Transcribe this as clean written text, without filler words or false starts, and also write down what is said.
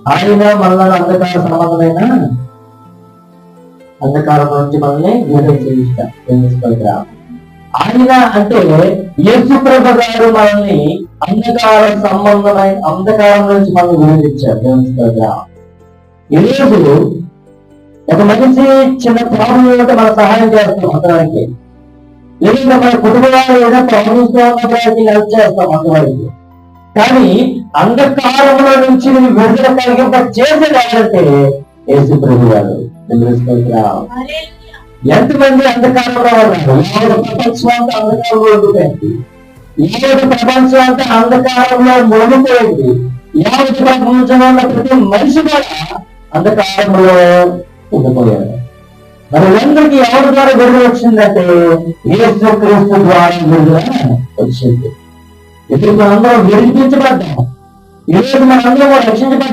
ఆయన మనల్ని అంధకార సంబంధమైన అంధకారం నుంచి మనల్ని విడుదల చేయిస్తారు. ఆయన అంటే యేసుప్రభు గారు మనల్ని అంధకార సంబంధమైన అంధకారం నుంచి మనల్ని విడుదలించారు. ఈరోజు ఒక మనిషి చిన్న ప్రాబ్లం ఉంటే మనం సహాయం చేస్తాం అంతవారికి, లేదా మన కుటుంబాలు ఏదైనా ప్రాబ్లమ్స్ తో ఉన్నవారికి హెల్ప్ చేస్తాం అంతవారికి. కానీ అంధకారంలో నుంచి విడుదల కలిగింప చేసేది ఎవరంటే యేసుప్రభు గారు. ఎంతమంది అంధకారంలో ఉన్నారు? ప్రపంచం అంతా అంధకారంలో ఉంటుంది. ప్రపంచం అంతా అంధకారంలో మునిగిపోయింది. ప్రపంచంలో ఉన్న ప్రతి మనిషి కూడా అంధకారంలో ఉండిపోయారు. మరి అందరికి ఎవరి ద్వారా విడుదల వచ్చిందంటే యేసుక్రీస్తు ద్వారా విడుదల వచ్చింది. ఇప్పుడు మనందరం విడిపించబడ్డాం. ఈరోజు మనందరం రక్షించబడ్డాం.